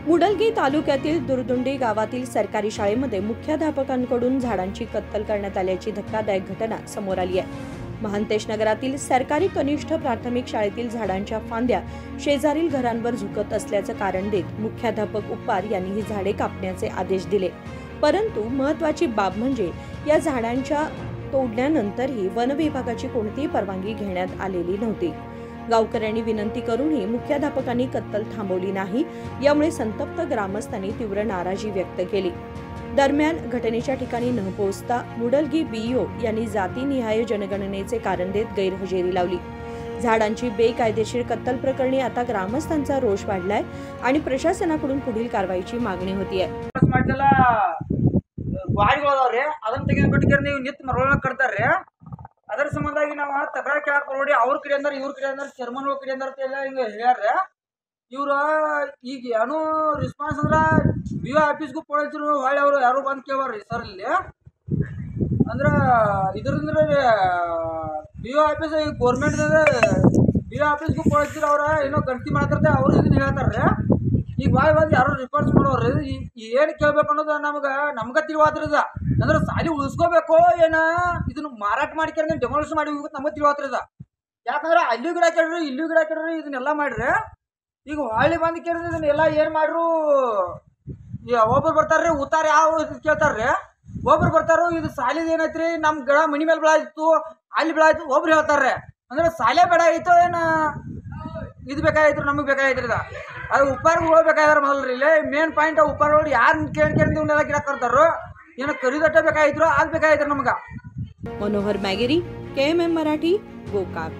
मुडलगी तालुक्यातील दुर्दुंडी गावातील सरकारी शाळेमध्ये मुख्याध्यापकांकडून झाडांची कत्तल करण्यात आल्याची धक्कादायक घटना समोर आली आहे। महांतेश नगरातील सरकारी कनिष्ठ प्राथमिक शाळेतील झाडांच्या फांद्या शेजारील घरांवर झुकत असल्याचं कारण देत मुख्याध्यापक उपार यांनी ही झाडे कापण्याचे आदेश दिले। परंतु महत्त्वाची बाब म्हणजे या झाडांच्या तोडल्यानंतरही वन विभागाची कोणतीही परवानगी घेण्यात आलेली नव्हती। गावकऱ्यांनी विनंती करूनही मुख्याध्यापकांनी कत्तल थांबवली नाही। यामुळे संतप्त ग्रामस्थांनी तीव्र नाराजी व्यक्त केली। दरम्यान घटनेच्या ठिकाणी न पोहोचता मुडलगी बीईओ यांनी जातीनिहाय जनगणनेचे कारण देत गैरहजेरी लावली। झाडांची बेकायदेशीर कत्तल प्रकरणी आता ग्रामस्थांचा रोष वाढलाय आणि प्रशासनाकडून पुढील कारवाईची मागणी होती आहे। ಅದರ ಸಂಬಂಧವಾಗಿ ನಾವು ತಕರಾರು ಕೇಳಕ್ ನೋಡಿ ಅವ್ರ ಕಡೆ ಅಂದ್ರೆ ಇವ್ರ ಕಡೆ ಅಂದ್ರೆ ಚೇರ್ಮನ್ ಕಡೆ ಅಂದ್ರೆ ಎಲ್ಲ ಹಿಂಗೆ ಹೇಳ್ಯಾರ। ಇವ್ರ ಈಗ ಏನೋ ರೆಸ್ಪಾನ್ಸ್ ಅಂದ್ರೆ BO ಆಫೀಸ್ಗೂ ಕೊಡ್ತಿರು ಹೊಳ್ಳಿ ಅವರು ಯಾರು ಬಂದು ಕೇಳ್ಬಾರ್ರಿ ಸರ್ ಇಲ್ಲಿ ಅಂದ್ರೆ ಇದರಿಂದ BO ಆಫೀಸ್ ಗೌರ್ಮೆಂಟ್ BO ಆಫೀಸ್ಗೂ ಕೊಡ್ತಿರು ಅವ್ರ ಏನೋ ಗಂಟಿ ಮಾಡ್ತಿರ್ತಾರೆ ಅವ್ರು ಇದನ್ನ ಹೇಳ್ತಾರ್ರಿ। ಈಗ ಬಾಯ್ ಬಂದು ಯಾರು ರೆಸ್ಪಾನ್ಸ್ ಮಾಡೋರು ಏನು ಕೇಳ್ಬೇಕು ಅನ್ನೋದು ನಮ್ಗೆ ತಿಳಿವಾತ್ರದ ಅಂದ್ರೆ ಸಾಲಿ ಉಳಿಸ್ಕೋಬೇಕು ಏನ ಇದನ್ನ ಮಾರಾಟ ಮಾಡ್ಕೊಂಡು ಡೆಮಾಲಿಷ್ ಮಾಡಿ ಹೋಗುತ್ತೆ ನಮಗೆ ತಿಳಿವಾತ್ರದ। ಯಾಕಂದ್ರೆ ಅಲ್ಲಿ ಗಿಡ ಕೇಳ್ರಿ ಇಲ್ಲಿ ಗಿಡ ಕೇಳ್ರಿ ಇದನ್ನೆಲ್ಲ ಮಾಡ್ರಿ ಈಗ ಹೊಳ್ಳಿ ಬಂದು ಕೇಳಿದ್ರೆ ಇದನ್ನೆಲ್ಲ ಏನು ಮಾಡ್ರು ಒಬ್ಬರು ಬರ್ತಾರ್ರಿ ಉತ್ತಾರ ಯಾವ ಕೇಳ್ತಾರ್ರಿ ಒಬ್ರು ಬರ್ತಾರೋ ಇದು ಸಾಲಿದ ಏನೈತ್ರಿ ನಮ್ಮ ಗಿಡ ಮನಿ ಮೇಲೆ ಬೆಳಾಯ್ತು ಅಲ್ಲಿ ಬೆಳಾಯ್ತು ಒಬ್ರು ಹೇಳ್ತಾರ್ರಿ ಅಂದ್ರೆ ಸಾಲೆ ಬೇಡ ಆಯ್ತು ಏನು ಇದು ಬೇಕಾಗಿತ್ತು ನಮಗೆ ಬೇಕಾಗಿದ್ರಿ ಅದು ಉಪ್ಪಾರ್ಗಳು ಬೇಕಾಗಿದಾರೆ ಮೊದಲ್ರಿ ಇಲ್ಲೇ ಮೇನ್ ಪಾಯಿಂಟ್ ಉಪ್ಪಾರ್ಗಳು ಯಾರು ಕೇಳಿ ಇವನ್ನೆಲ್ಲ ಗಿಡ ಕರ್ತಾರೋ ಏನೋ ಕರಿದಟ್ಟ ಬೇಕಾಗಿದ್ರು ಅದು ಬೇಕಾಗಿದ್ರು ನಮ್ಗೆ। मनोहर मॅगेरी, KMM मराठी, गोकाक।